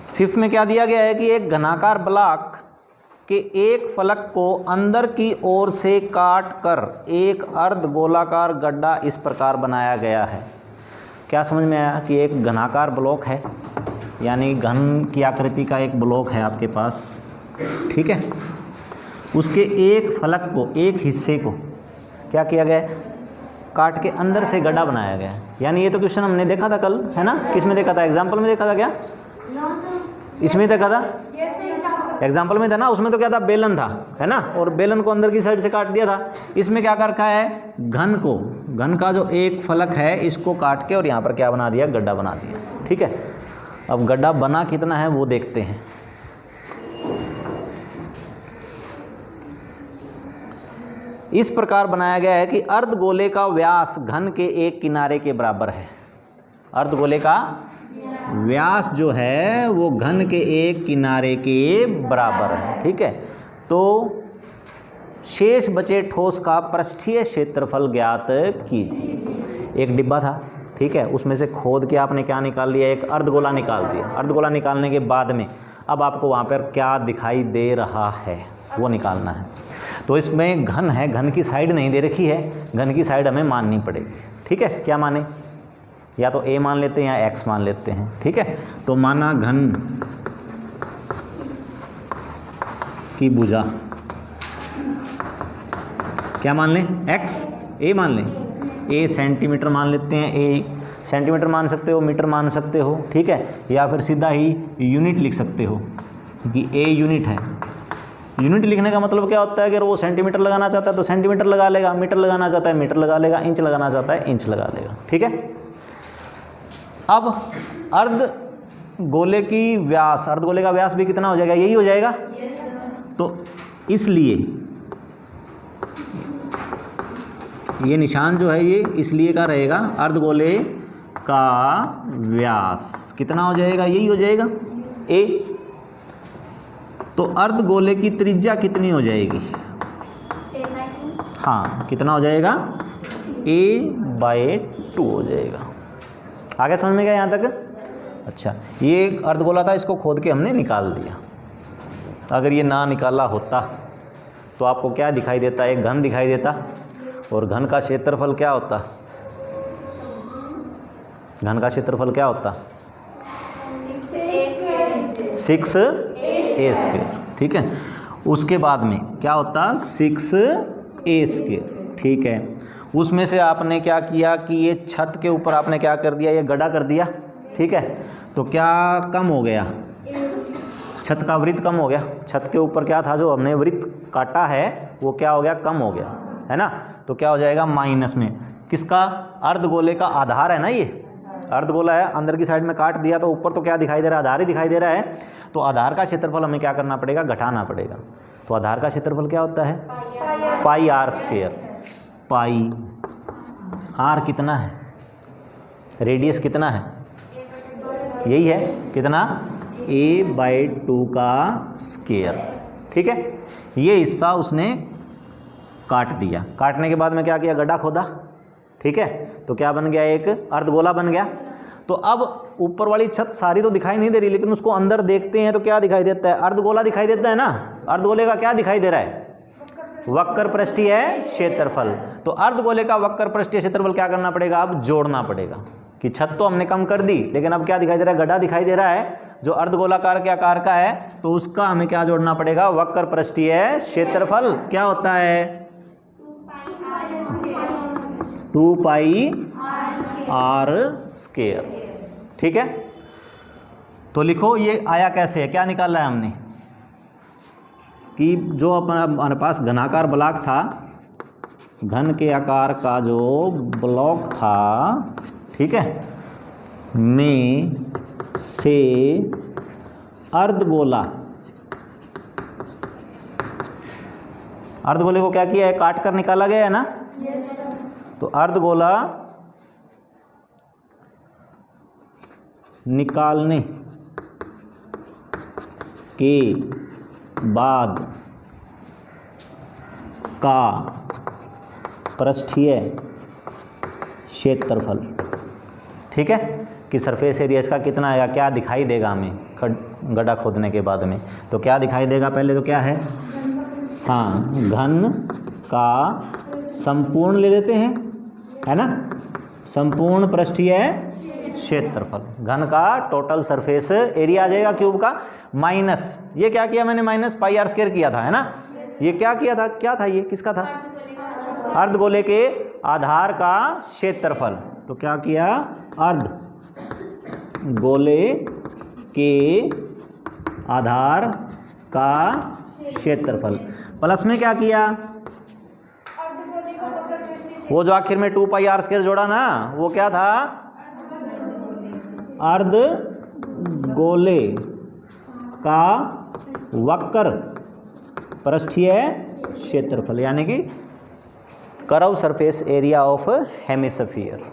Fifth में क्या दिया गया है कि एक घनाकार ब्लॉक के एक फलक को अंदर की ओर से काट कर एक अर्धगोलाकार गड्ढा इस प्रकार बनाया गया है। क्या समझ में आया कि एक घनाकार ब्लॉक है, यानी घन की आकृति का एक ब्लॉक है आपके पास, ठीक है। उसके एक फलक को, एक हिस्से को क्या किया गया है, काट के अंदर से गड्ढा बनाया गया है। यानी ये तो क्वेश्चन हमने देखा था कल, है ना। किस में देखा था, एग्जाम्पल में देखा था क्या? इसमें देखा था, एग्जाम्पल में था ना। उसमें तो क्या था, बेलन था, है ना, और बेलन को अंदर की साइड से काट दिया था। इसमें क्या कर रखा है, घन को, घन का जो एक फलक है इसको काट के और यहाँ पर क्या बना दिया, गड्ढा बना दिया, ठीक है। अब गड्ढा बना कितना है वो देखते हैं। इस प्रकार बनाया गया है कि अर्धगोले का व्यास घन के एक किनारे के बराबर है। अर्धगोले का व्यास जो है वो घन के एक किनारे के बराबर है, ठीक है। तो शेष बचे ठोस का पृष्ठीय क्षेत्रफल ज्ञात कीजिए। एक डिब्बा था, ठीक है, उसमें से खोद के आपने क्या निकाल लिया, एक अर्धगोला निकाल दिया। अर्धगोला निकालने के बाद में अब आपको वहाँ पर क्या दिखाई दे रहा है वो निकालना है। तो इसमें घन है, घन की साइड नहीं दे रखी है, घन की साइड हमें माननी पड़ेगी, ठीक है। क्या माने, या तो a मान लेते हैं या x मान लेते हैं, ठीक है। तो माना घन की भुजा, क्या मान लें, x, a मान लें, a सेंटीमीटर मान लेते हैं, a सेंटीमीटर मान सकते हो, मीटर मान सकते हो, ठीक है, या फिर सीधा ही यूनिट लिख सकते हो कि a यूनिट है। यूनिट लिखने का मतलब क्या होता है कि अगर वो सेंटीमीटर लगाना चाहता है तो सेंटीमीटर लगा लेगा, मीटर लगाना चाहता है मीटर लगा लेगा, इंच लगाना चाहता है इंच लगा लेगा, ठीक है। अब अर्धगोले की व्यास, अर्धगोले का व्यास भी कितना हो जाएगा, यही हो जाएगा। तो इसलिए ये निशान जो है ये इसलिए का रहेगा, अर्धगोले का व्यास कितना हो जाएगा, यही हो जाएगा a। तो अर्धगोले की त्रिज्या कितनी हो जाएगी, हाँ कितना हो जाएगा, a/2 हो जाएगा। आगे समझ में गया यहाँ तक? अच्छा, ये एक अर्धगोला था, इसको खोद के हमने निकाल दिया। अगर ये ना निकाला होता तो आपको क्या दिखाई देता, एक घन दिखाई देता, और घन का क्षेत्रफल क्या होता, घन का क्षेत्रफल क्या होता, 6a², ठीक है। उसके बाद में क्या होता, 6a², ठीक है। उसमें से आपने क्या किया कि ये छत के ऊपर आपने क्या कर दिया, ये गड्ढा कर दिया, ठीक है। तो क्या कम हो गया, छत का वृत्त कम हो गया। छत के ऊपर क्या था, जो हमने वृत्त काटा है वो क्या हो गया, कम हो गया, है ना। तो क्या हो जाएगा, माइनस में किसका, अर्धगोले का आधार है ना, ये अर्धगोला है, अंदर की साइड में काट दिया तो ऊपर तो क्या दिखाई दे रहा है, आधार ही दिखाई दे रहा है। तो आधार का क्षेत्रफल हमें क्या करना पड़ेगा, घटाना पड़ेगा। तो आधार का क्षेत्रफल क्या होता है, πr²। पाई r कितना है, रेडियस कितना है, यही है, कितना, a/2 का स्क्वायर, ठीक है। ये हिस्सा उसने काट दिया। काटने के बाद में क्या किया, गड्ढा खोदा, ठीक है। तो क्या बन गया, एक अर्धगोला बन गया। तो अब ऊपर वाली छत सारी तो दिखाई नहीं दे रही, लेकिन उसको अंदर देखते हैं तो क्या दिखाई देता है, अर्धगोला दिखाई देता है ना। अर्धगोले का क्या दिखाई दे रहा है, वक्र पृष्ठीय क्षेत्रफल। तो अर्धगोले का वक्र पृष्ठीय क्षेत्रफल क्या करना पड़ेगा, अब जोड़ना पड़ेगा। कि छत तो हमने कम कर दी, लेकिन अब क्या दिखाई दे रहा है, गड्ढा दिखाई दे रहा है जो अर्धगोलाकार के आकार का है। तो उसका हमें क्या जोड़ना पड़ेगा, वक्र पृष्ठीय क्षेत्रफल क्या होता है, 2πr², ठीक है। तो लिखो ये आया कैसे है, क्या निकाला है हमने, कि जो अपना हमारे पास घनाकार ब्लॉक था, घन के आकार का जो ब्लॉक था, ठीक है, में से अर्धगोला, अर्धगोले को क्या किया है, काट कर निकाला गया है ना। तो अर्धगोला निकालने के बाद का पृष्ठीय क्षेत्रफल, ठीक है, कि सरफेस एरिया इसका कितना आएगा, क्या दिखाई देगा हमें गड्ढा खोदने के बाद में। तो क्या दिखाई देगा, पहले तो क्या है, हाँ, घन का संपूर्ण ले लेते हैं, है ना, संपूर्ण पृष्ठीय क्षेत्रफल, घन का टोटल सरफेस एरिया आ जाएगा क्यूब का, माइनस ये क्या किया मैंने, माइनस पाई आर स्क्वायर किया था, है ना, ये क्या किया था, क्या था ये, किसका था, अर्धगोले के आधार का क्षेत्रफल। तो क्या किया, अर्धगोले के आधार का क्षेत्रफल, प्लस में क्या किया, वो जो आखिर में 2 पाई आर स्क्वायर जोड़ा ना, वो क्या था, अर्धगोले का वक्र पृष्ठीय क्षेत्रफल, यानी कि curve surface area of hemisphere.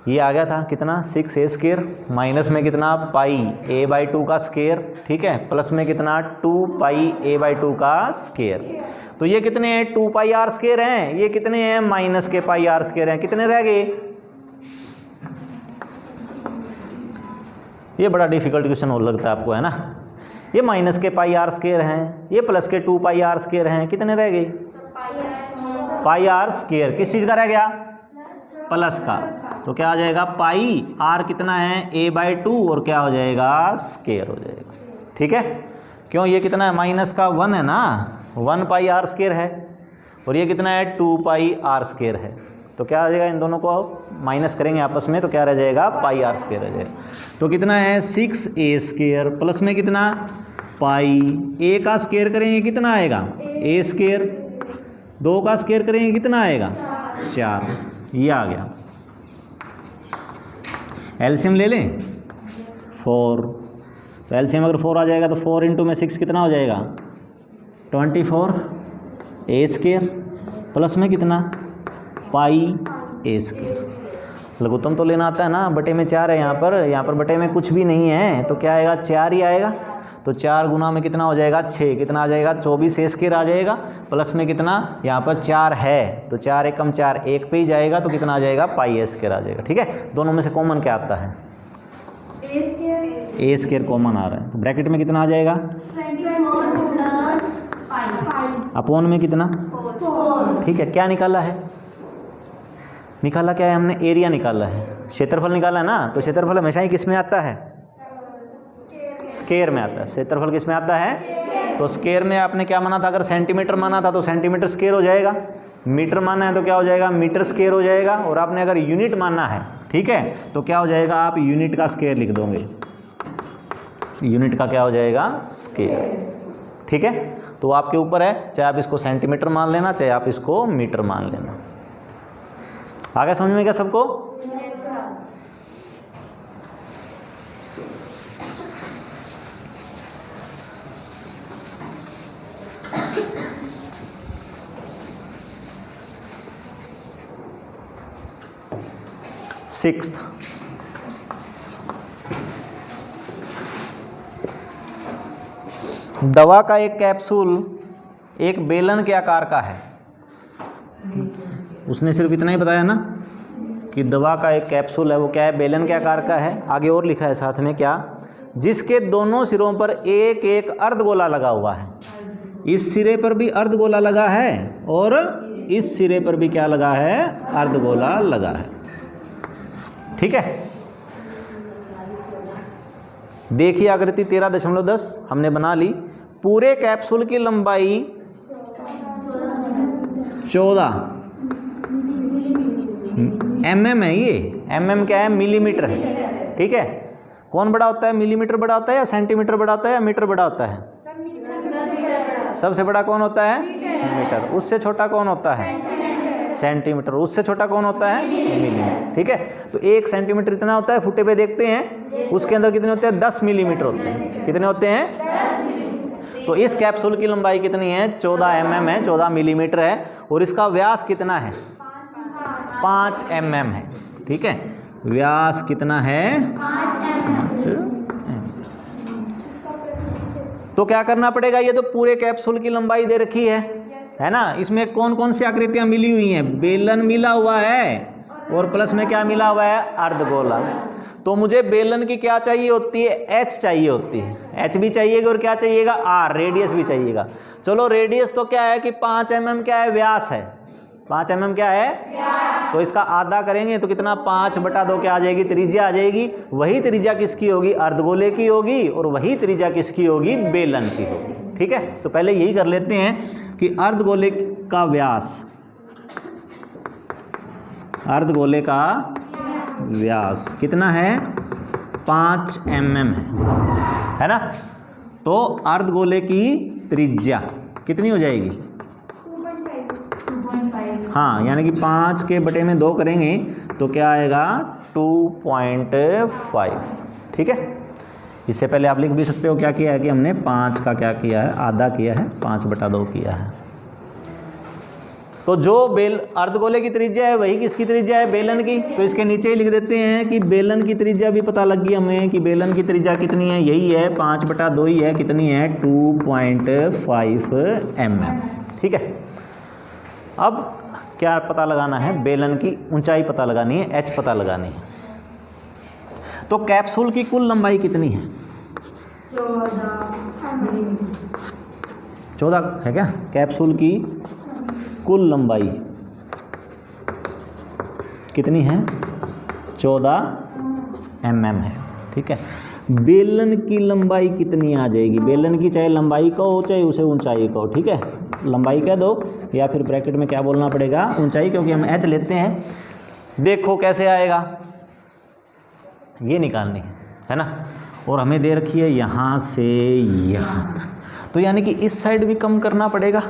ये आ गया था कितना, 6a स्क्वायर, माइनस में कितना, पाई a/2 का स्क्वायर, ठीक है, प्लस में कितना, 2 पाई a/2 का स्क्वायर। तो ये कितने हैं, 2 पाई आर स्क्वायर हैं, ये कितने हैं, माइनस के पाई आर स्क्वायर हैं, कितने रह गए। ये बड़ा डिफिकल्ट क्वेश्चन हो लगता है आपको, है ना, ये माइनस के पाई आर स्क्वायर हैं, ये प्लस के 2 पाई आर स्क्वायर हैं, कितने रह गए, पाई आर स्क्वायर, किस चीज़ का रह गया, प्लस का। तो क्या आ जाएगा, पाई आर कितना है, a/2, और क्या हो जाएगा, स्क्वायर हो जाएगा, ठीक है, क्यों, ये कितना है, माइनस का 1 है ना, 1 पाई आर स्क्वायर है, और ये कितना है, 2 पाई आर स्क्वायर है। तो क्या आ जाएगा, इन दोनों को माइनस करेंगे आपस में, तो क्या रह जाएगा, पाई आर स्क्वायर रह जाएगा। तो कितना है, 6a स्क्वायर, प्लस में कितना, पाई, a का स्क्वायर करेंगे कितना आएगा, a स्क्वायर, 2 का स्क्वायर करेंगे कितना आएगा, 4, ये आ गया। एलसीएम ले लें, 4, तो एलसीएम अगर 4 आ जाएगा तो 4 इंटू में 6 कितना हो जाएगा, 24a स्क्वायर, प्लस में कितना, पाई a स्क्वायर। लघुत्तम तो लेना आता है ना, बटे में 4 है यहाँ पर बटे में कुछ भी नहीं है, तो क्या आएगा, 4 ही आएगा। तो 4 गुना में कितना हो जाएगा, 6, कितना आ जाएगा, 24a स्क्वायर आ जाएगा, प्लस में कितना, यहाँ पर 4 है, तो 4 एकम 4, 1 पे ही जाएगा, तो कितना आ जाएगा, पाई a स्क्वायर आ जाएगा, ठीक है। दोनों में से कॉमन क्या आता है, a स्क्वायर कॉमन आ रहा है, तो ब्रैकेट में कितना आ जाएगा, अपॉन में कितना, ठीक है। क्या निकाला है, निकाला क्या है हमने, एरिया निकाला है, क्षेत्रफल निकाला है ना, तो क्षेत्रफल हमेशा ही किस में आता है, स्क्वायर में आता है। क्षेत्रफल किस में आता है, तो स्क्वायर में आपने क्या माना था, अगर सेंटीमीटर माना था तो सेंटीमीटर स्क्वायर हो जाएगा, मीटर माना है तो क्या हो जाएगा, मीटर स्क्वायर हो जाएगा, और आपने अगर यूनिट मानना है, ठीक है, तो क्या हो जाएगा, आप यूनिट का स्क्वायर लिख दोगे, यूनिट का क्या हो जाएगा, स्क्वायर, ठीक है। तो आपके ऊपर है, चाहे आप इसको सेंटीमीटर मान लेना, चाहे आप इसको मीटर मान लेना। आगे समझ में क्या सबको, सिक्स्थ, दवा का एक कैप्सूल एक बेलन के आकार का है। उसने सिर्फ इतना ही बताया ना कि दवा का एक कैप्सूल है, वो क्या है, बेलन के आकार का है। आगे और लिखा है साथ में क्या, जिसके दोनों सिरों पर एक एक अर्धगोला लगा हुआ है। इस सिरे पर भी अर्धगोला लगा है और इस सिरे पर भी क्या लगा है, अर्धगोला लगा है, ठीक है। देखिए आकृति 13.10 हमने बना ली। पूरे कैप्सूल की लंबाई 14 mm है। ये mm क्या है, मिलीमीटर है, ठीक है। कौन बड़ा होता है, मिलीमीटर बड़ा होता है या सेंटीमीटर बड़ा होता है या मीटर बड़ा होता है? सबसे बड़ा कौन होता है, मीटर। उससे छोटा कौन होता है, सेंटीमीटर। उससे छोटा कौन होता है, मिलीमीटर, ठीक है। तो 1 सेंटीमीटर इतना होता है, फुटे पे देखते हैं उसके अंदर कितने होते हैं, 10 मिलीमीटर होते हैं। कितने होते हैं? तो इस कैप्सूल की लंबाई कितनी है, 14 mm है, 14 मिलीमीटर है, और इसका व्यास कितना है, 5 mm है, ठीक है। व्यास कितना है, 5 mm। तो क्या करना पड़ेगा, ये तो पूरे कैप्सूल की लंबाई दे रखी है है ना। इसमें कौन कौन सी आकृतियाँ मिली हुई हैं, बेलन मिला हुआ है और प्लस में क्या मिला हुआ है, अर्धगोला। तो मुझे बेलन की क्या चाहिए होती है, एच चाहिए होती है, एच भी चाहिएगा और क्या चाहिएगा, आर, रेडियस भी चाहिएगा। चलो रेडियस तो क्या है कि 5 mm क्या है, व्यास है, 5 mm क्या है, तो इसका आधा करेंगे तो कितना, 5/2 क्या आ जाएगी, त्रिज्या आ जाएगी। वही त्रिज्या किसकी होगी, अर्धगोले की होगी, और वही त्रिज्या किसकी होगी, बेलन की होगी। ठीक है, तो पहले यही कर लेते हैं कि अर्धगोले का व्यास, अर्धगोले का व्यास कितना है, 5 mm है ना। तो अर्धगोले की त्रिज्या कितनी हो जाएगी, 2.5। हाँ, यानी कि 5 के बटे में 2 करेंगे तो क्या आएगा, 2.5। ठीक है, इससे पहले आप लिख भी सकते हो क्या किया है कि हमने 5 का क्या किया है, आधा किया है, 5/2 किया है। तो जो अर्धगोले की त्रिज्या है वही किसकी त्रिज्या है, बेलन की। तो इसके नीचे ही लिख देते हैं कि बेलन की त्रिज्या भी पता लग गई हमें कि बेलन की त्रिज्या कितनी है, यही है 5/2 ही है, कितनी है, 2.5 mm। ठीक है, अब क्या पता लगाना है, बेलन की ऊंचाई पता लगानी है, एच पता लगानी है। तो कैप्सूल की कुल लंबाई कितनी है, 14 है क्या, कैप्सूल की कुल लंबाई कितनी है, 14 mm है। ठीक है, बेलन की लंबाई कितनी आ जाएगी, बेलन की चाहे लंबाई कहो चाहे उसे ऊंचाई कहो। ठीक है, लंबाई कह दो या फिर ब्रैकेट में क्या बोलना पड़ेगा, ऊंचाई, क्योंकि हम h लेते हैं। देखो कैसे आएगा, ये निकालनी है ना, और हमें दे रखी है यहाँ से यहाँ तक, तो यानी कि इस साइड भी कम करना पड़ेगा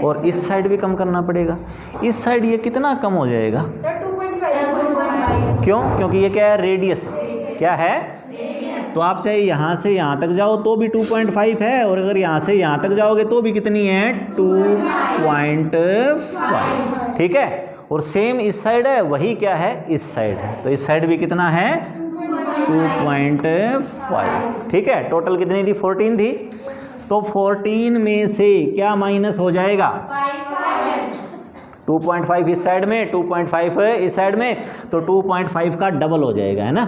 और इस साइड भी कम करना पड़ेगा। इस साइड ये कितना कम हो जाएगा, 2.5। क्यों, क्योंकि ये क्या है, रेडियस, क्या है, तो आप चाहे यहाँ से यहाँ तक जाओ तो भी 2.5 है, और अगर यहाँ से यहाँ तक जाओगे तो भी कितनी है, 2.5। ठीक है, और सेम इस साइड है, वही क्या है, इस साइड है, तो इस साइड भी कितना है, 2.5। ठीक है, टोटल कितनी थी, 14 थी। तो 14 में से क्या माइनस हो जाएगा, 2.5 इस साइड में, 2.5 इस साइड में, तो 2.5 का डबल हो जाएगा, है ना,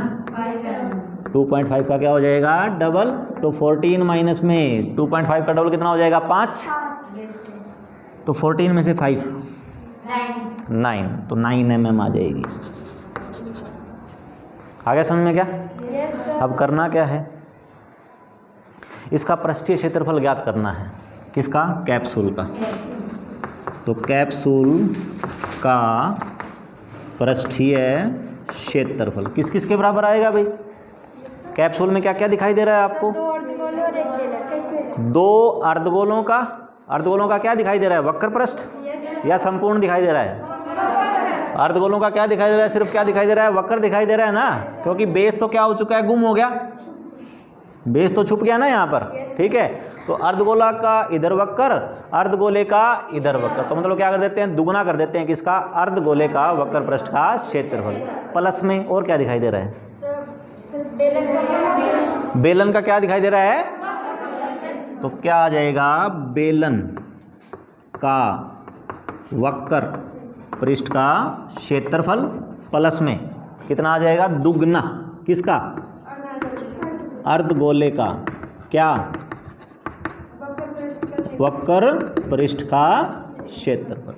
2.5 का क्या हो जाएगा, डबल। तो 14 माइनस में 2.5 का डबल कितना हो जाएगा, 5। तो 14 में से 5, 9, तो 9 mm आ जाएगी। आगे समझ में क्या, अब करना क्या है, इसका पृष्ठीय क्षेत्रफल ज्ञात करना है, किसका, कैप्सूल का। तो कैप्सूल का पृष्ठीय क्षेत्रफल किस किस के बराबर आएगा भाई, कैप्सूल में क्या क्या दिखाई दे रहा है आपको, 2 अर्धगोले और 1 बेलन। 2 अर्धगोलों का, अर्धगोलों का क्या दिखाई दे रहा है, वक्र पृष्ठ या संपूर्ण दिखाई दे रहा है, अर्धगोलों का क्या दिखाई दे रहा है, सिर्फ क्या दिखाई दे रहा है, वक्र दिखाई दे रहा है ना, क्योंकि बेस तो क्या हो चुका है, गुम हो गया, बेस तो छुप गया ना यहाँ पर। ठीक है, तो अर्धगोला का इधर वक्र, अर्धगोले का इधर वक्र, तो मतलब क्या कर देते हैं, दुगना कर देते हैं किसका, अर्धगोले का वक्र पृष्ठ का क्षेत्रफल प्लस में, और क्या दिखाई दे रहा है, बेलन का क्या दिखाई दे रहा है, तो क्या आ जाएगा, बेलन का वक्र पृष्ठ का क्षेत्रफल प्लस में कितना आ जाएगा, दुगना किसका, अर्धगोले का क्या, वक्र पृष्ठ का क्षेत्रफल।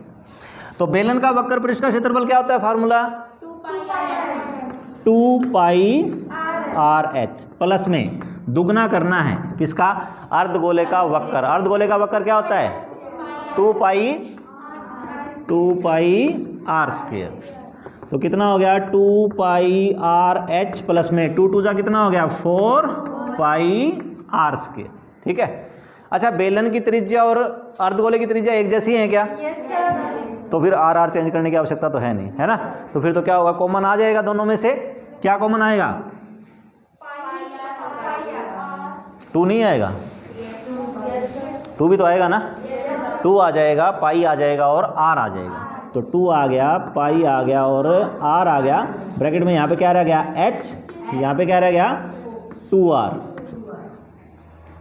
तो बेलन का वक्र पृष्ठ का क्षेत्रफल क्या होता है, फार्मूला 2πr/h, प्लस में दुगना करना है किसका, अर्धगोले का वक्र। अर्धगोले का वक्र क्या होता है, 2πr²। तो कितना हो गया, 2πr/h प्लस में 2 2 कितना हो गया, 4πr²। ठीक है, अच्छा बेलन की त्रिज्या और अर्धगोले की त्रिज्या एक जैसी है क्या, तो फिर आर चेंज करने की आवश्यकता तो है नहीं, है ना। तो फिर तो क्या होगा, कॉमन आ जाएगा दोनों में से, क्या कॉमन आएगा, 2 नहीं आएगा, 2 भी तो आएगा ना, 2 आ जाएगा, पाई आ जाएगा और आर आ जाएगा। तो 2 आ गया, पाई आ गया और आर आ गया, ब्रैकेट में यहाँ पे क्या रह गया, h, यहाँ पे क्या रह गया, 2r।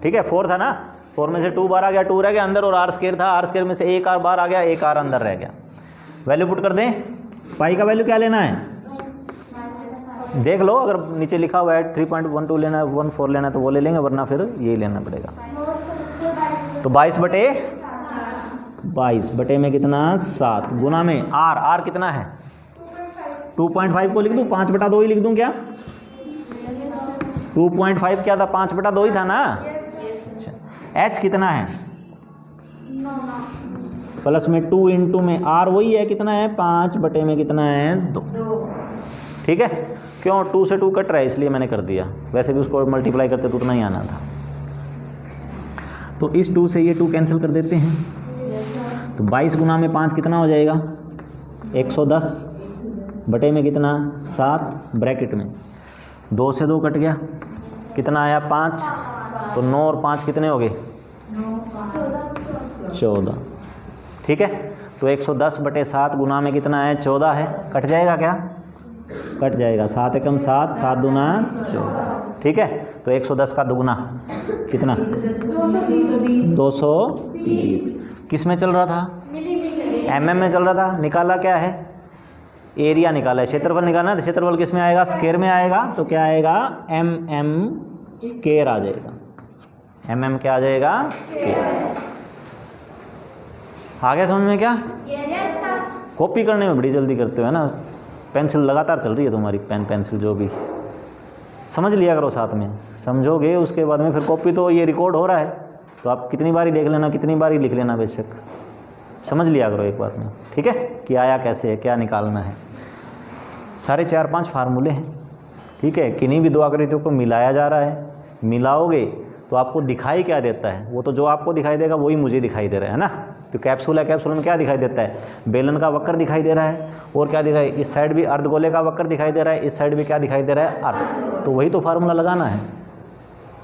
ठीक है, 4 था ना, 4 में से 2 बार आ गया, 2 रह गया अंदर, और आर स्क्वायर था, आर स्क्वायर में से एक आर बाहर आ गया, एक आर अंदर रह गया। वैल्यू पुट कर दें। पाई का वैल्यू क्या लेना है देख लो, अगर नीचे लिखा हुआ है 3.12 लेना है, 14 लेना है तो वो ले लेंगे, वरना फिर यही लेना पड़ेगा। तो 22 बटे में कितना 7 गुना में आर, आर कितना है 2.5 को लिख दूँ, 5/2 ही लिख दूँ क्या? 2.5 क्या था 5/2 ही था ना। अच्छा एच कितना है प्लस में 2 इंटू में आर वही है कितना है 5 बटे में कितना है 2। ठीक है, क्यों 2 से 2 कट रहा है इसलिए मैंने कर दिया, वैसे भी उसको मल्टीप्लाई करते तो उतना ही आना था। तो इस 2 से ये 2 कैंसिल कर देते हैं, तो 22 गुना में 5 कितना हो जाएगा 110 बटे में कितना 7 ब्रैकेट में 2 से 2 कट गया, कितना आया 5, तो 9 और 5 कितने हो गए 14। ठीक है, तो 110 बटे 7 गुना में कितना है 14 है, कट जाएगा क्या? कट जाएगा, 7 एकम 7, 7 दूना 14। ठीक है, तो 110 का दुगुना कितना 220। किस में चल रहा था? mm में चल रहा था। निकाला क्या है? एरिया निकाला है, क्षेत्रफल निकालना है, तो क्षेत्रफल किस में आएगा? स्क्वायर में आएगा, तो क्या आएगा mm स्क्वायर आ जाएगा। mm क्या आ जाएगा? स्क्वायर। आगे समझ में क्या? कॉपी करने में बड़ी जल्दी करते हो है ना, पेंसिल लगातार चल रही है तुम्हारी, पेन पेंसिल जो भी, समझ लिया करो, साथ में समझोगे उसके बाद में फिर कॉपी तो ये रिकॉर्ड हो रहा है, तो आप कितनी बार ही देख लेना, कितनी बार ही लिख लेना, बेशक समझ लिया करो एक बार में। ठीक है, कि आया कैसे है, क्या निकालना है। सारे 4-5 फार्मूले हैं। ठीक है, किन्हीं भी दो आकृतियों को मिलाया जा रहा है, मिलाओगे तो आपको दिखाई क्या देता है? वो तो जो आपको दिखाई देगा वही मुझे दिखाई दे रहा है ना। तो कैप्सूल है, कैप्सूल में क्या दिखाई देता है? बेलन का वक्र दिखाई दे रहा है, और क्या दिखाई, इस साइड भी अर्धगोले का वक्र दिखाई दे रहा है, इस साइड भी क्या दिखाई दे रहा है? अर्ध। तो वही तो फार्मूला लगाना है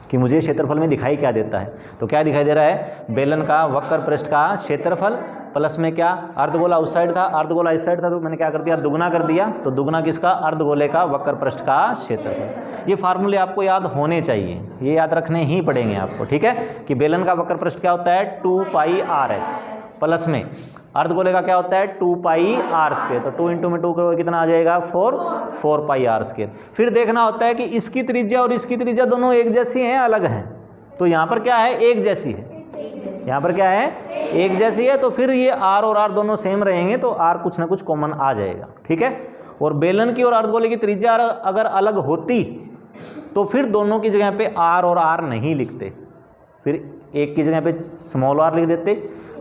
कि मुझे क्षेत्रफल में दिखाई क्या देता है। तो क्या दिखाई दे रहा है? बेलन का वक्र पृष्ठ का क्षेत्रफल प्लस में क्या, अर्धगोला उस साइड था, अर्धगोला इस साइड था, तो मैंने क्या कर दिया, दुगना कर दिया। तो दुगना किसका? अर्धगोले का वक्र पृष्ठ का क्षेत्रफल। ये फार्मूले आपको याद होने चाहिए, ये याद रखने ही पड़ेंगे आपको। ठीक है, कि बेलन का वक्र पृष्ठ क्या होता है 2πrh, प्लस में अर्धगोले का क्या होता है 2πr²। तो 2 इंटू में 2 करोगे कितना आ जाएगा 4πr²। फिर देखना होता है कि इसकी त्रिज्या और इसकी त्रिज्या दोनों एक जैसी हैं अलग हैं। तो यहाँ पर क्या है, एक जैसी है, यहाँ पर क्या है, एक जैसी है। तो फिर ये r और r दोनों सेम रहेंगे, तो r कुछ ना कुछ कॉमन आ जाएगा। ठीक है, और बेलन की और अर्धगोले की त्रिज्या अगर अलग होती तो फिर दोनों की जगह पे r और r नहीं लिखते, फिर एक की जगह पे स्मॉल r लिख देते,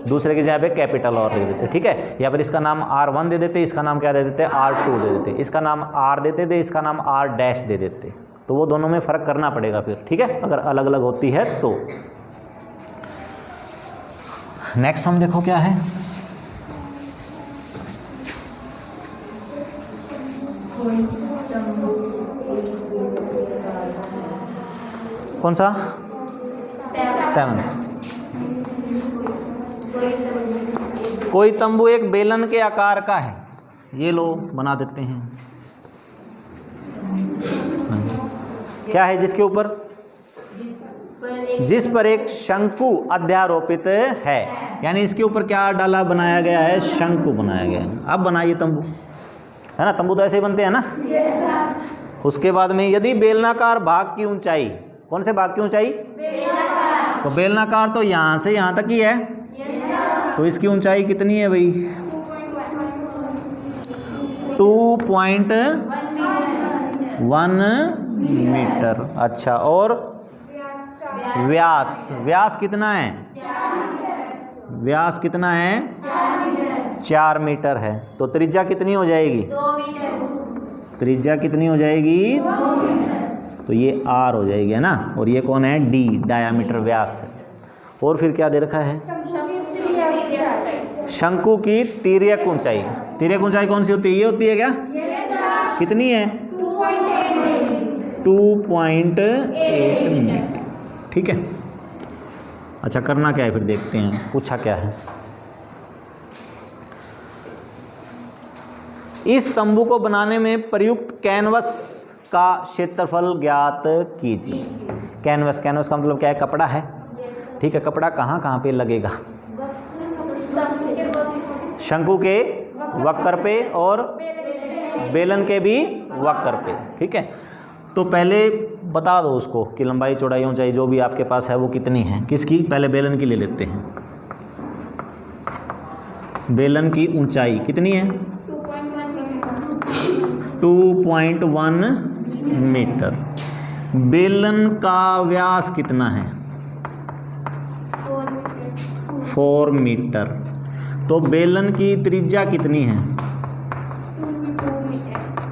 दूसरे की जगह पे कैपिटल R लिख देते। ठीक है, या फिर इसका नाम R1 दे देते, इसका नाम क्या दे देते, R2 दे देते, इसका नाम R देते थे, इसका नाम R डैश दे देते। तो वो दोनों में फ़र्क करना पड़ेगा फिर। ठीक है, अगर अलग अलग होती है तो। नेक्स्ट हम देखो क्या है, कौन सा 7। कोई तंबू एक बेलन के आकार का है, ये लो बना देते हैं। क्या है जिसके ऊपर, जिस पर एक शंकु अध्यारोपित है, यानी इसके ऊपर क्या डाला, बनाया गया है, शंकु बनाया गया है। अब बनाइए तंबू, है ना, तंबू तो ऐसे ही बनते हैं ना। उसके बाद में यदि बेलनाकार भाग की ऊंचाई, कौन से भाग की ऊंचाई, तो बेलनाकार तो यहाँ से यहाँ तक ही है, तो इसकी ऊंचाई कितनी है भाई 2.1 मीटर। अच्छा, और व्यास, व्यास कितना है, व्यास कितना है 4 मीटर है। तो त्रिज्या कितनी हो जाएगी, 2 मीटर। त्रिज्या कितनी हो जाएगी, तो ये r हो जाएगी, है ना। और ये कौन है, d, डायामीटर व्यास है। और फिर क्या दे रखा है, शंकु की तिर्यक ऊंचाई। तिर्यक ऊंचाई कौन सी होती है, ये होती है क्या, कितनी है 2.8 मीटर। ठीक है, अच्छा करना क्या है फिर देखते हैं, पूछा क्या है। इस तंबू को बनाने में प्रयुक्त कैनवस का क्षेत्रफल ज्ञात कीजिए। कैनवस, कैनवस का मतलब क्या है, कपड़ा है। ठीक है, कपड़ा कहाँ कहाँ पे लगेगा? शंकु के वक्र पे और बेलन के भी वक्र पे। ठीक है, तो पहले बता दो उसको कि लंबाई चौड़ाई ऊंचाई जो भी आपके पास है वो कितनी है। किसकी? पहले बेलन की ले लेते हैं। बेलन की ऊंचाई कितनी है? 2.1 मीटर। बेलन का व्यास कितना है? 4 मीटर। तो बेलन की त्रिज्या कितनी है?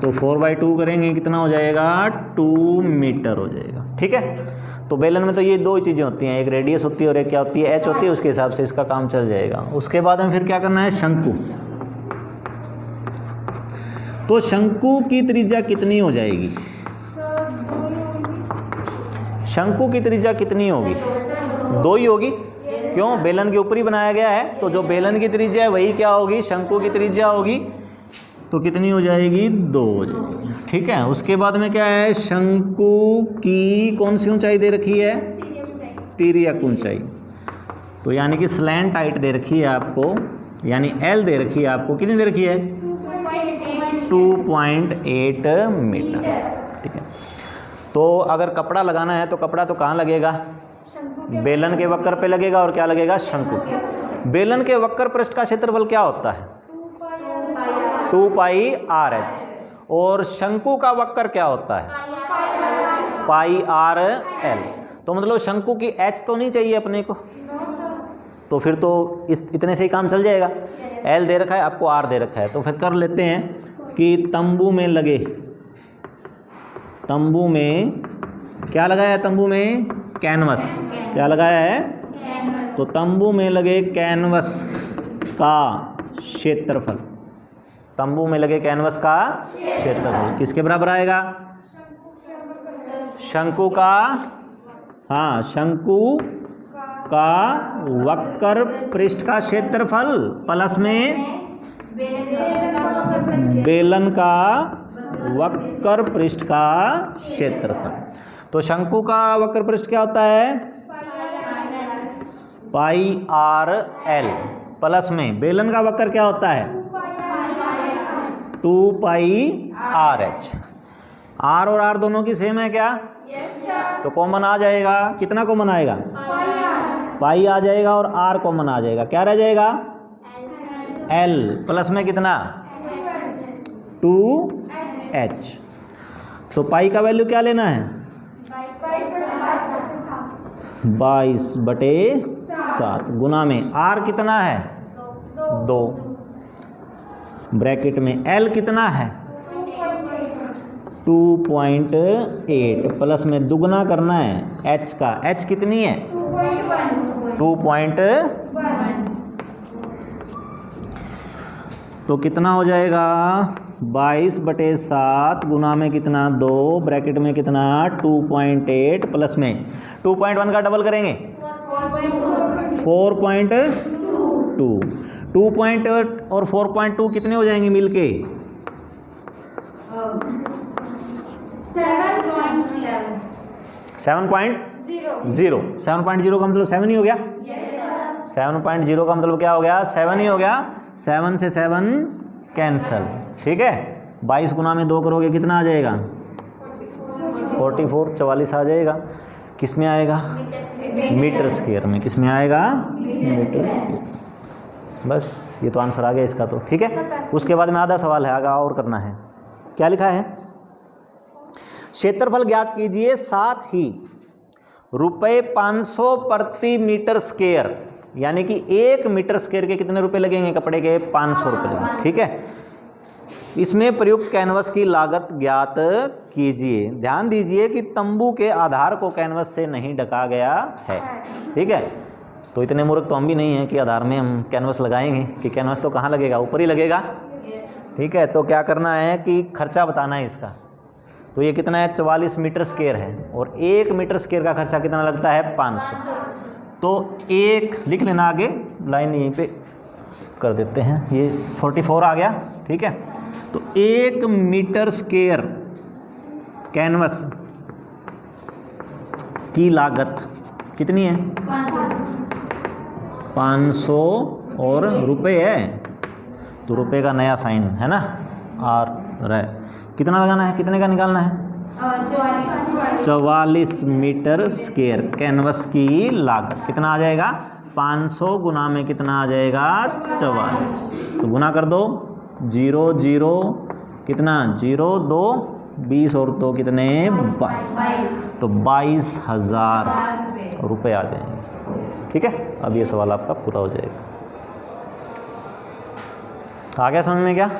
तो 4/2 करेंगे, कितना हो जाएगा? 2 मीटर हो जाएगा। ठीक है, तो बेलन में तो ये दो ही चीज़ें होती हैं, एक रेडियस होती है और एक क्या होती है? एच होती है। उसके हिसाब से इसका काम चल जाएगा। उसके बाद में फिर क्या करना है? शंकु। तो शंकु की त्रिज्या कितनी हो जाएगी? शंकु की त्रिज्या कितनी होगी? 2 ही होगी। क्यों? बेलन के ऊपर ही बनाया गया है, तो जो बेलन की त्रिज्या है वही क्या होगी? शंकु की त्रिज्या होगी। तो कितनी हो जाएगी? 2 हो जाएगी। ठीक है, उसके बाद में क्या है? शंकु की कौन सी ऊंचाई दे रखी है? तिर्यक ऊंचाई। तो यानी कि स्लैंट हाइट दे रखी है आपको, यानी एल दे रखी है आपको। कितनी दे रखी है? 2.8 मीटर। ठीक है, तो अगर कपड़ा लगाना है तो कपड़ा तो कहाँ लगेगा? बेलन के वक्र पे लगेगा। और क्या लगेगा? शंकु के। बेलन के वक्र पृष्ठ का क्षेत्रफल क्या होता है? 2πr/h। और शंकु का वक्र क्या होता है? πr/l। तो मतलब शंकु की h तो नहीं चाहिए अपने को, तो फिर तो इतने से ही काम चल जाएगा। l दे रखा है आपको, r दे रखा है, तो फिर कर लेते हैं कि तंबू में लगे। तंबू में क्या लगाया है? तंबू में कैनवस। क्या लगाया है? तो तंबू में लगे कैनवस का क्षेत्रफल। तंबू में लगे कैनवस का क्षेत्रफल किसके बराबर आएगा? शंकु का, हाँ, शंकु का वक्र पृष्ठ का क्षेत्रफल प्लस में बेलन का वक्र पृष्ठ का क्षेत्रफल। तो शंकु का वक्र पृष्ठ क्या होता है? πr/l प्लस में बेलन का वक्र क्या होता है? 2πr/h। r और r दोनों की सेम है क्या? तो कॉमन आ जाएगा। कितना कॉमन आएगा? पाई आ जाएगा और r कॉमन आ जाएगा। क्या रह जाएगा? l प्लस में कितना? 2h। तो पाई का वैल्यू क्या लेना है? 22/7 गुना में r कितना है? 2 ब्रैकेट में l कितना है? 2.8 प्लस में दुगना करना है h का। h कितनी है? 2.1। तो कितना हो जाएगा? 22/7 गुना में कितना? 2 ब्रैकेट में कितना? 2.8 प्लस में 2.1 का डबल करेंगे 4.2। 2.8 और 4.2 कितने हो जाएंगे मिलके? 7.0। 7.0 का मतलब 7 ही हो गया। 7.0 का मतलब क्या हो गया? 7 ही हो गया। 7 से 7 कैंसल। ठीक है, 22 गुना में 2 करोगे कितना आ जाएगा? 44 44 आ जाएगा। किस में आएगा? मीटर स्क्वायर में। किस में आएगा? Metre square. बस ये तो आंसर आ गया इसका तो। ठीक है, उसके बाद में आधा सवाल है, आगे और करना है। क्या लिखा है? क्षेत्रफल ज्ञात कीजिए, साथ ही रुपये 500 प्रति मीटर स्क्वायर, यानी कि 1 मीटर स्क्वायर के कितने रुपए लगेंगे? कपड़े के 500 रुपये लगेंगे। ठीक है, इसमें प्रयुक्त कैनवस की लागत ज्ञात कीजिए। ध्यान दीजिए कि तंबू के आधार को कैनवस से नहीं ढका गया है। ठीक है, तो इतने मूर्ख तो हम भी नहीं हैं कि आधार में हम कैनवस लगाएंगे, कि कैनवस तो कहाँ लगेगा? ऊपर ही लगेगा। ठीक है, तो क्या करना है कि खर्चा बताना है इसका। तो ये कितना है? 44 मीटर स्क्वायर है, और 1 मीटर स्क्वायर का खर्चा कितना लगता है? 500। तो 1 लिख लेना, आगे लाइन यहीं पे कर देते हैं। ये 44 आ गया। ठीक है, तो 1 मीटर स्क्वायर कैनवस की लागत कितनी है? 500 और रुपये है तो रुपये का नया साइन है ना, आर रे। कितना लगाना है, कितने का निकालना है? 44 मीटर स्क्वायर कैनवस की लागत। कितना आ जाएगा? 500 गुना में कितना आ जाएगा? 44। तो गुना कर दो, 0 0 कितना 0 2 20 और 2 कितने 22, तो 22,000 रुपये आ जाएंगे। ठीक है, अब ये सवाल आपका पूरा हो जाएगा। आ गया समझ में क्या?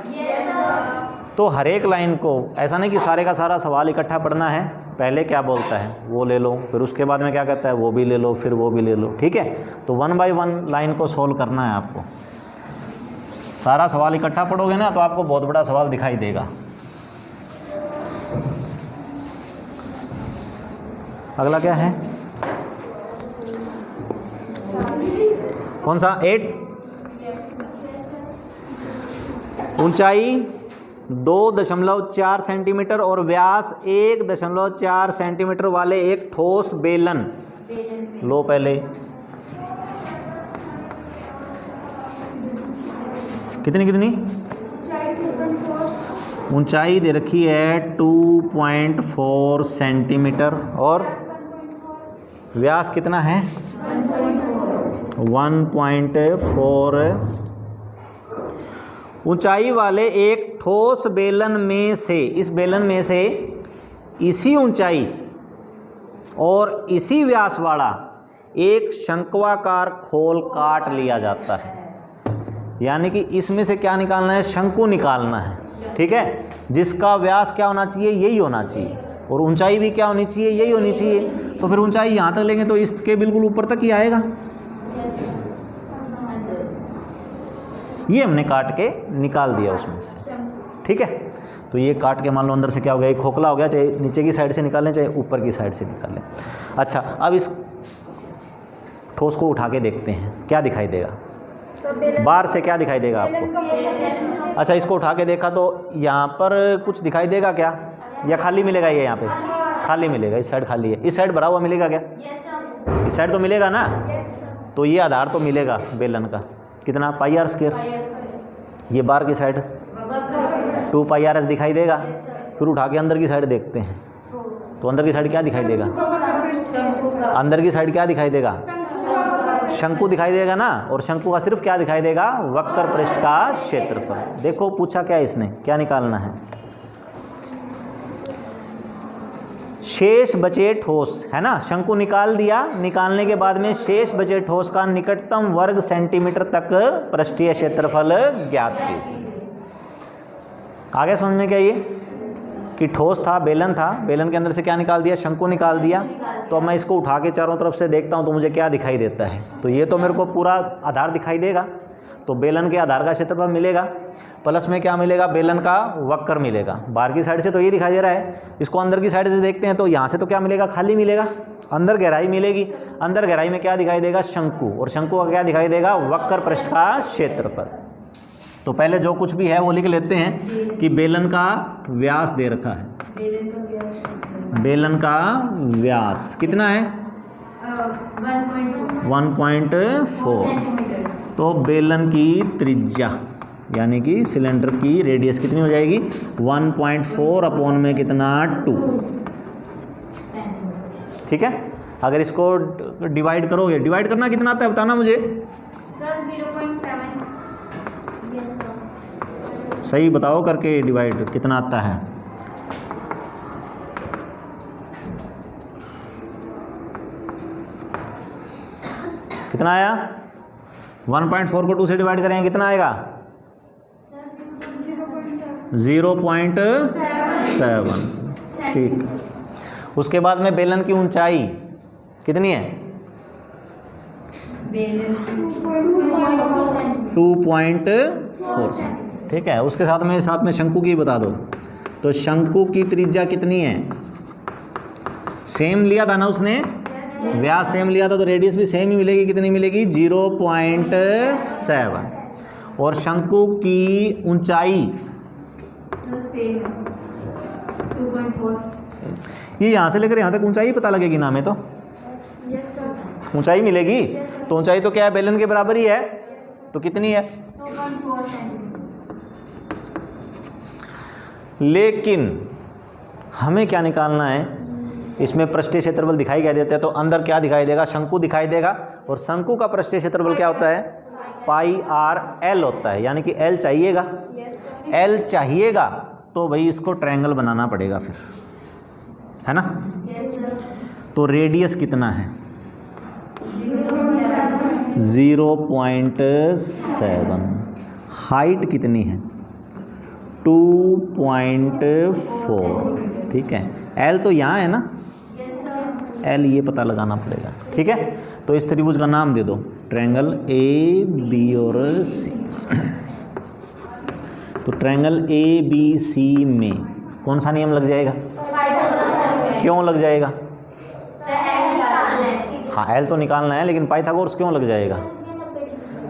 तो हर एक लाइन को ऐसा नहीं कि सारे का सारा सवाल इकट्ठा पढ़ना है, पहले क्या बोलता है वो ले लो, फिर उसके बाद में क्या कहता है वो भी ले लो, फिर वो भी ले लो। ठीक है, तो 1 बाय 1 लाइन को सोल्व करना है आपको। सारा सवाल इकट्ठा पढ़ोगे ना तो आपको बहुत बड़ा सवाल दिखाई देगा। अगला क्या है? कौन सा? 8। ऊंचाई 2.4 सेंटीमीटर और व्यास 1.4 सेंटीमीटर वाले एक ठोस बेलन लो। पहले कितनी ऊंचाई दे रखी है 2.4 सेंटीमीटर और व्यास कितना है 1.4। ऊंचाई वाले एक ठोस बेलन में से, इस बेलन में से इसी ऊंचाई और इसी व्यास वाला एक शंक्वाकार खोल काट लिया जाता है। यानी कि इसमें से क्या निकालना है? शंकु निकालना है। ठीक है, जिसका व्यास क्या होना चाहिए? यही होना चाहिए, और ऊंचाई भी क्या होनी चाहिए? यही होनी चाहिए। तो फिर ऊंचाई यहाँ तक लेंगे तो इसके बिल्कुल ऊपर तक ही आएगा। ये हमने काट के निकाल दिया उसमें से। ठीक है, तो ये काट के मान लो अंदर से क्या हो गया? एक खोखला हो गया, चाहे नीचे की साइड से निकालें चाहे ऊपर की साइड से निकालें। अच्छा, अब इस ठोस को उठा के देखते हैं क्या दिखाई देगा। बाहर से क्या दिखाई देगा आपको? अच्छा, इसको उठा के देखा तो यहाँ पर कुछ दिखाई देगा क्या, या खाली मिलेगा? ये यहाँ पे खाली मिलेगा, इस साइड खाली है, इस साइड भरा हुआ मिलेगा क्या? इस साइड तो मिलेगा ना। तो ये आधार तो मिलेगा बेलन का, कितना? पाई आर स्क्वायर। ये बाहर की साइड 2 पाई आर एस दिखाई देगा। फिर उठा के अंदर की साइड देखते हैं तो अंदर की साइड क्या दिखाई देगा? अंदर की साइड क्या दिखाई देगा? शंकु दिखाई देगा ना। और शंकु का सिर्फ क्या दिखाई देगा? वक्र पृष्ठ का क्षेत्रफल। देखो पूछा क्या इसने, क्या निकालना है? शेष बचे ठोस, है ना। शंकु निकाल दिया, निकालने के बाद में शेष बचे ठोस का निकटतम वर्ग सेंटीमीटर तक पृष्ठीय क्षेत्रफल ज्ञात कीजिए। आगे समझ में क्या ये कि ठोस था, बेलन था, बेलन के अंदर से क्या निकाल दिया? शंकु निकाल दिया। तो अब मैं इसको उठा के चारों तरफ से देखता हूँ तो मुझे क्या दिखाई देता है? तो ये तो मेरे को पूरा आधार दिखाई देगा। तो बेलन के आधार का क्षेत्रफल मिलेगा, प्लस में क्या मिलेगा? बेलन का वक्र मिलेगा। बाहर की साइड से तो ये दिखाई दे रहा है, इसको अंदर की साइड से देखते हैं तो यहाँ से तो क्या मिलेगा? खाली मिलेगा। अंदर गहराई मिलेगी, अंदर गहराई में क्या दिखाई देगा? शंकु। और शंकु का क्या दिखाई देगा? वक्र पृष्ठ का क्षेत्रफल। तो पहले जो कुछ भी है वो लिख लेते हैं कि बेलन का व्यास दे रखा है। बेलन का व्यास कितना है? 1.4। तो बेलन की त्रिज्या यानी कि सिलेंडर की रेडियस कितनी हो जाएगी? 1.4 अपॉन में कितना? 2। ठीक है, अगर इसको डिवाइड करोगे, डिवाइड करना कितना आता है बताना मुझे। सर 0.7। सही बताओ करके, डिवाइड कितना आता है? कितना आया? 1.4 को 2 से डिवाइड करेंगे कितना आएगा? 0.7। ठीक, उसके बाद में बेलन की ऊंचाई कितनी है? 2.4। ठीक है, उसके साथ में शंकु की बता दो। तो शंकु की त्रिज्या कितनी है? सेम लिया था ना उसने, व्यास सेम लिया था तो रेडियस भी सेम ही मिलेगी। कितनी मिलेगी? 0.7। और शंकु की ऊंचाई 2.4। ये यहाँ से लेकर यहाँ तक ऊंचाई पता लगेगी ना हमें तो। Yes sir. ऊंचाई मिलेगी। तो ऊंचाई तो क्या है, बेलन के बराबर ही है, तो कितनी है? 2.4 सेंटीमीटर। लेकिन हमें क्या निकालना है, इसमें पृष्ठीय क्षेत्रफल दिखाई क्या देता है, तो अंदर क्या दिखाई देगा, शंकु दिखाई देगा, और शंकु का पृष्ठीय क्षेत्रफल क्या होता है, पाई आर एल होता है, यानी कि एल चाहिएगा। एल चाहिएगा तो भाई इसको ट्रायंगल बनाना पड़ेगा फिर, है ना। तो रेडियस कितना है, 0.7। हाइट कितनी है, 2.4। ठीक है, एल तो यहाँ है ना, एल ये पता लगाना पड़ेगा। ठीक है, तो इस त्रिभुज का नाम दे दो, ट्रायंगल ए बी और सी। तो ट्रायंगल ए बी सी में कौन सा नियम लग जाएगा, क्यों लग जाएगा? हाँ, एल तो निकालना है, लेकिन पाइथागोरस क्यों लग जाएगा?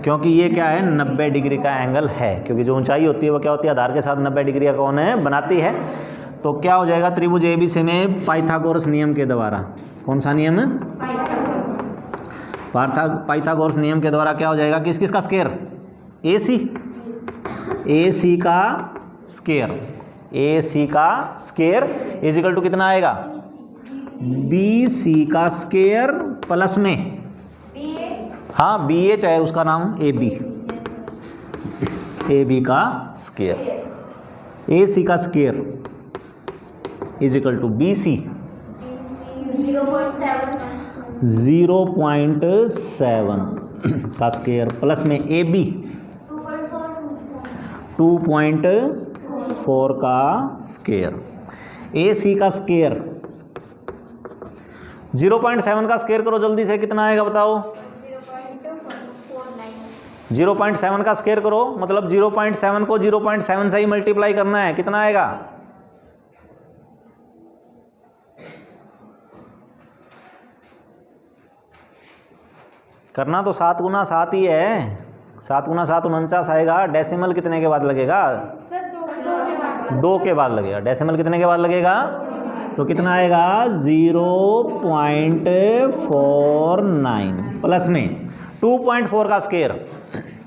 क्योंकि ये क्या है, 90 डिग्री का एंगल है, क्योंकि जो ऊंचाई होती है वो क्या होती है, आधार के साथ 90 डिग्री का कोण है बनाती है। तो क्या हो जाएगा, त्रिभुज एबीसी में पाइथागोरस नियम के द्वारा, कौन सा नियम? पाइथागोरस नियम के द्वारा क्या हो जाएगा, किस किस का स्क्वायर, ए सी का स्क्वायर इज इक्वल टू कितना आएगा, बी सी का स्क्वायर प्लस में, हाँ बी ए चाहे उसका नाम ए बी का स्क्वायर, ए सी का square is equal to B C 0.7 का स्क्वायर प्लस में ए बी 2.4 का स्क्वायर। ए सी का स्क्वायर 0.7 का स्क्वायर करो जल्दी से, कितना आएगा बताओ? 0.7 का स्क्वायर करो, मतलब 0.7 को 0.7 से ही मल्टीप्लाई करना है, कितना आएगा? करना तो 7 गुना 7 ही है, 7 गुना 7 49 आएगा। डेसिमल कितने के बाद लगेगा? 2 के बाद लगेगा। डेसिमल कितने के बाद लगेगा? तो कितना आएगा? 0.49 प्लस में 2.4 का स्क्वायर,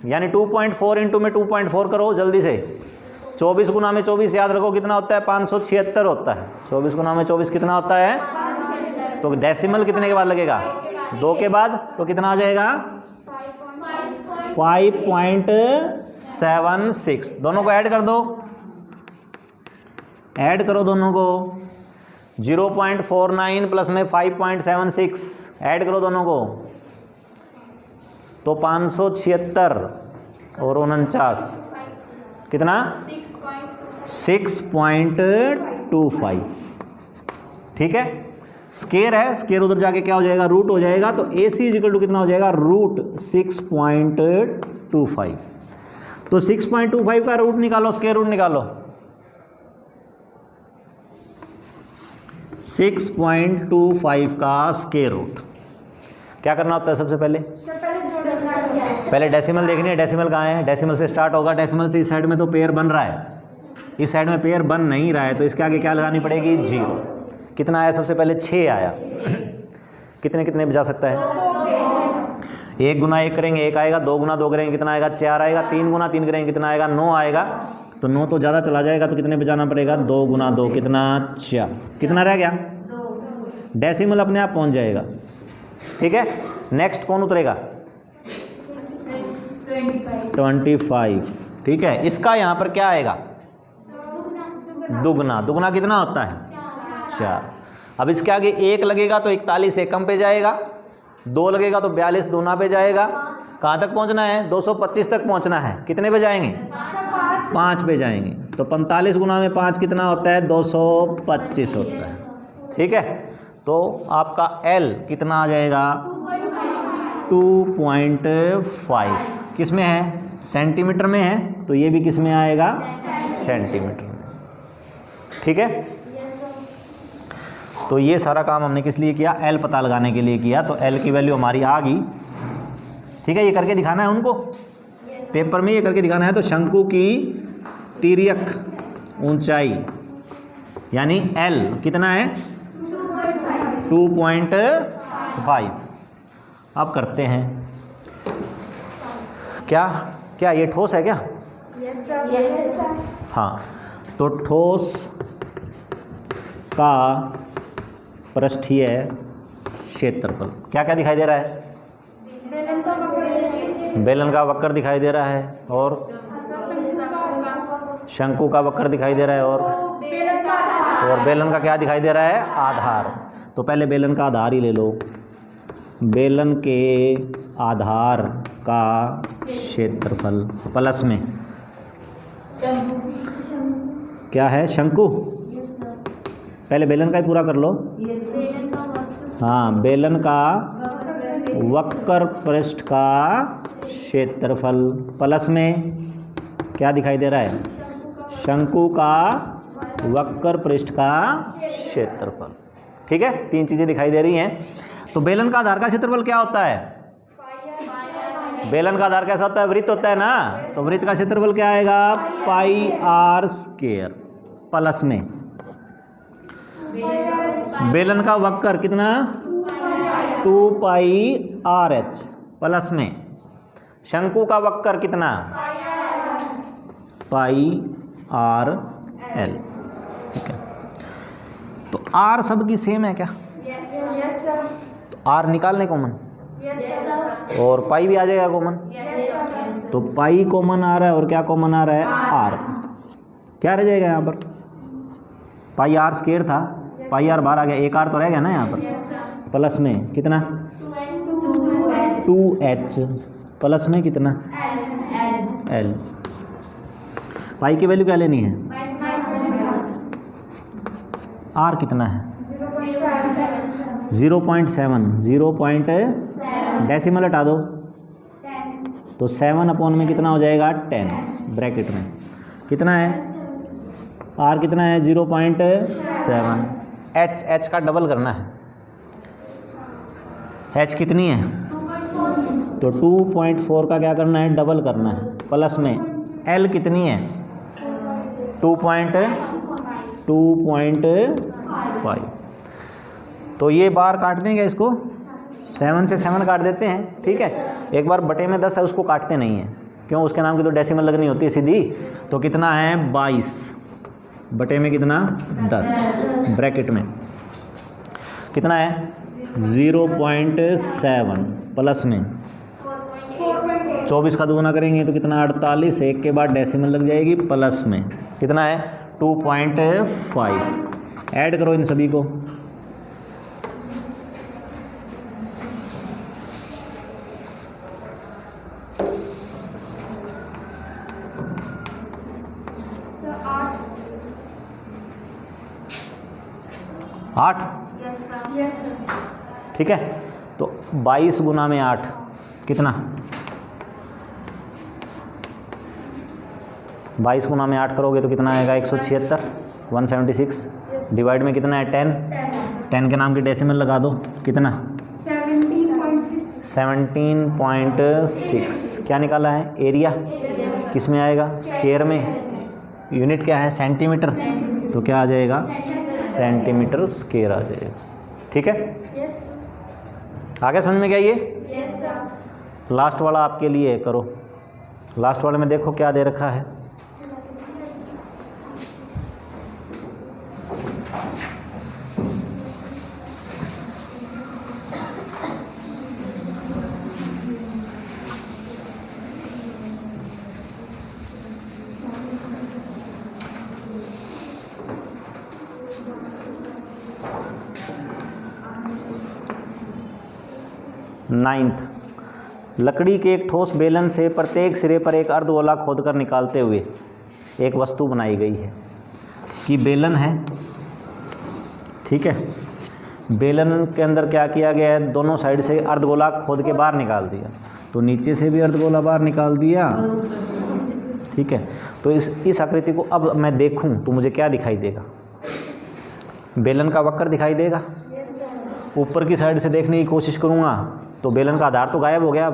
यानी 2.4 इंटू में 2.4 करो जल्दी से। 24 गुना में 24 याद रखो कितना होता है? 576 होता है। 24 गुना में 24 कितना होता है? तो डेसिमल कितने के बाद लगेगा? 2 के बाद, तो कितना आ जाएगा? 5.76। दोनों को ऐड कर दो, ऐड करो दोनों को। 0.49 प्लस में 5.76 ऐड करो दोनों को, तो 576 और 49 कितना? 6.25। ठीक है, स्केयर है, स्केयर उधर जाके क्या हो जाएगा? रूट हो जाएगा। तो ए सी इजिकल टू कितना हो जाएगा? रूट 6.25। तो 6.25 का रूट निकालो, स्केयर रूट निकालो। 6.25 का स्केयर रूट क्या करना होता है? सबसे पहले डेसिमल देखनी है। डेसिमल कहाँ है? डेसिमल से स्टार्ट होगा। डेसिमल से इस साइड में तो पेयर बन रहा है, इस साइड में पेयर बन नहीं रहा है, तो इसके आगे क्या लगानी पड़ेगी? 0। कितना आया? सबसे पहले 6 आया। कितने कितने बचा सकता है? 1 गुना 1 करेंगे 1 आएगा, 2 गुना 2 करेंगे कितना आएगा? 4 आएगा, 3 गुना 3 करेंगे कितना आएगा? 9 आएगा। तो 9 तो ज़्यादा चला जाएगा, तो कितने बचाना पड़ेगा? 2 गुना 2 कितना? 4। कितना रह गया? डेसिमल अपने आप पहुंच जाएगा। ठीक है, नेक्स्ट कौन उतरेगा? 25। ठीक है, इसका यहाँ पर क्या आएगा? दुगना। दुगना कितना होता है? 4। अब इसके आगे 1 लगेगा तो 41 एकम पे जाएगा, 2 लगेगा तो 42 दूना पे जाएगा। कहाँ तक पहुँचना है? 225 तक पहुँचना है। कितने पे जाएंगे? 5 पे जाएंगे। तो 45 गुना में 5 कितना होता है? 225 होता है। ठीक है, तो आपका L कितना आ जाएगा? 2.5। किस में है? सेंटीमीटर में है, तो ये भी किस में आएगा? सेंटीमीटर में। ठीक है, तो ये सारा काम हमने किस लिए किया? L पता लगाने के लिए किया। तो L की वैल्यू हमारी आ गई। ठीक है, ये करके दिखाना है उनको पेपर में, ये करके दिखाना है। तो शंकु की तिर्यक ऊंचाई यानी L कितना है? 2.5। अब करते हैं क्या क्या ये ठोस है क्या? हाँ, तो ठोस का पृष्ठीय क्षेत्रफल क्या क्या दिखाई दे रहा है? बेलन का वक्र दिखाई दे रहा है, और शंकु का वक्र दिखाई दे रहा है, और बेलन का क्या दिखाई दे रहा है? आधार। तो पहले बेलन का आधार ही ले लो। बेलन के आधार का क्षेत्रफल प्लस में क्या है? शंकु। पहले बेलन का ही पूरा कर लो। हाँ, बेलन का वक्र पृष्ठ का क्षेत्रफल प्लस में क्या दिखाई दे रहा है? शंकु का वक्र पृष्ठ का क्षेत्रफल। ठीक है, तीन चीज़ें दिखाई दे रही हैं। तो बेलन का आधार का क्षेत्रफल क्या होता है? बेलन का आधार कैसा होता है? वृत्त होता है ना, तो वृत्त का क्षेत्रफल क्या आएगा? पाई आर स्क्वायर प्लस में बेलन का वक्र कितना? 2 पाई आर एच प्लस में शंकु का वक्र कितना? पाई आर एल। ठीक है, तो आर सब की सेम है क्या? तो आर निकालने कॉमन, और पाई भी आ जाएगा कॉमन। तो पाई कॉमन आ रहा है, और क्या कॉमन आ रहा है? आर। क्या रह जाएगा यहाँ पर? पाई आर स्क्वायर था, पाई आर बाहर आ गया, एक आर तो रह गया ना यहाँ पर। प्लस में कितना? 2h प्लस में कितना? l। पाई की वैल्यू क्या लेनी है? आर कितना है? 0.7। 0. डेसिमल हटा दो तो 7 अपॉन में कितना हो जाएगा? 10 ब्रैकेट में कितना है? आर कितना है? 0.7। एच का डबल करना है। एच कितनी है? तो 2.4 का क्या करना है? डबल करना है। प्लस में एल कितनी है? 2.5। तो ये बार काट देंगे इसको, 7 से 7 काट देते हैं। ठीक है, एक बार बटे में 10 है उसको काटते नहीं हैं, क्यों? उसके नाम की तो डेसिमल लगनी होती है सीधी। तो कितना है? 22 बटे में कितना? 10 ब्रैकेट में कितना है? 0.7 प्लस में 24 का दुगुना करेंगे तो कितना? 48। एक के बाद डेसिमल लग जाएगी, प्लस में कितना है? 2.5। ऐड करो इन सभी को। आठ। ठीक है, तो 22 गुना में 8 कितना? 22 गुना में 8 करोगे तो कितना आएगा? 176। 176 डिवाइड में कितना है? 10 के नाम की डेसिमल लगा दो, कितना? 17.6। क्या निकाला है? एरिया किस में आएगा? स्क्वायर में। यूनिट क्या है? सेंटीमीटर। तो क्या आ जाएगा? सेंटीमीटर स्क्वायर आ जाएगा। ठीक है, आगे समझ में क्या? ये लास्ट वाला आपके लिए करो। लास्ट वाले में देखो क्या दे रखा है। नाइन्थ, लकड़ी के एक ठोस बेलन से प्रत्येक सिरे पर एक अर्धगोला खोदकर निकालते हुए एक वस्तु बनाई गई है। कि बेलन है, ठीक है, बेलन के अंदर क्या किया गया है? दोनों साइड से अर्धगोला खोद के बाहर निकाल दिया। तो नीचे से भी अर्धगोला बाहर निकाल दिया। ठीक है, तो इस आकृति को अब मैं देखूं तो मुझे क्या दिखाई देगा? बेलन का वक्र दिखाई देगा। ऊपर की साइड से देखने की कोशिश करूंगा तो बेलन का आधार तो गायब हो गया। अब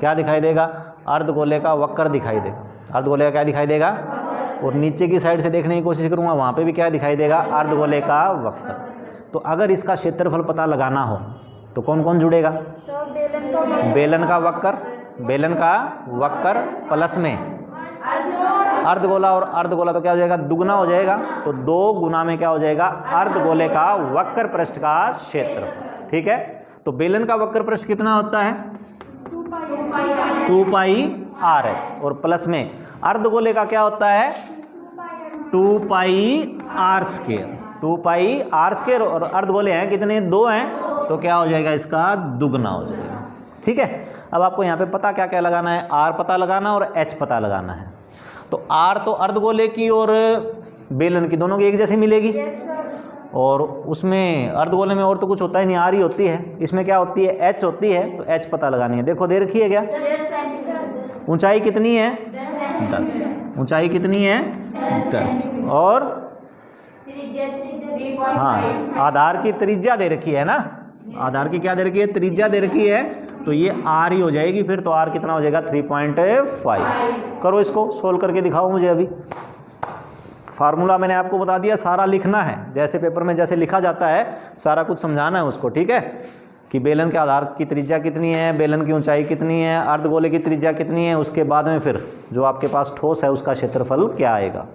क्या दिखाई देगा? अर्धगोले का वक्र दिखाई देगा। अर्धगोले का क्या दिखाई देगा? और नीचे की साइड से देखने की कोशिश करूंगा, वहाँ पे भी क्या दिखाई देगा? अर्धगोले का वक्र। तो अगर इसका क्षेत्रफल पता लगाना हो तो कौन कौन जुड़ेगा? सब बेलन का बेलन का वक्र प्लस में अर्धगोला, और अर्धगोला तो क्या हो जाएगा? दुगना हो जाएगा। तो 2 गुना में क्या हो जाएगा? अर्धगोले का वक्र पृष्ठ का क्षेत्र। ठीक है, तो बेलन का वक्र पृष्ठ कितना होता है? 2 पाई RH, और प्लस में अर्धगोले का क्या होता है? 2 पाई R²। 2 पाई R², और अर्धगोले हैं कितने? 2 हैं, तो क्या हो जाएगा? इसका दुगना हो जाएगा। ठीक है, अब आपको यहाँ पे पता क्या क्या लगाना है? R पता लगाना और H पता लगाना है। तो R तो अर्धगोले की और बेलन की दोनों की एक जैसी मिलेगी, और उसमें अर्धगोले में और तो कुछ होता ही नहीं, R ही होती है। इसमें क्या होती है? H होती है, तो H पता लगानी है। देखो दे रखी है क्या? ऊंचाई कितनी है? 10। ऊंचाई कितनी है? 10। और हाँ, आधार की त्रिज्या दे रखी है ना, आधार की क्या दे रखी है? त्रिज्या दे रखी है, तो ये R ही हो जाएगी फिर। तो R कितना हो जाएगा? 3.5। करो इसको, सोल्व करके दिखाओ मुझे। अभी फार्मूला मैंने आपको बता दिया, सारा लिखना है जैसे पेपर में जैसे लिखा जाता है, सारा कुछ समझाना है उसको। ठीक है, कि बेलन के आधार की त्रिज्या कितनी है, बेलन की ऊंचाई कितनी है, अर्धगोले की त्रिज्या कितनी है, उसके बाद में फिर जो आपके पास ठोस है उसका क्षेत्रफल क्या आएगा।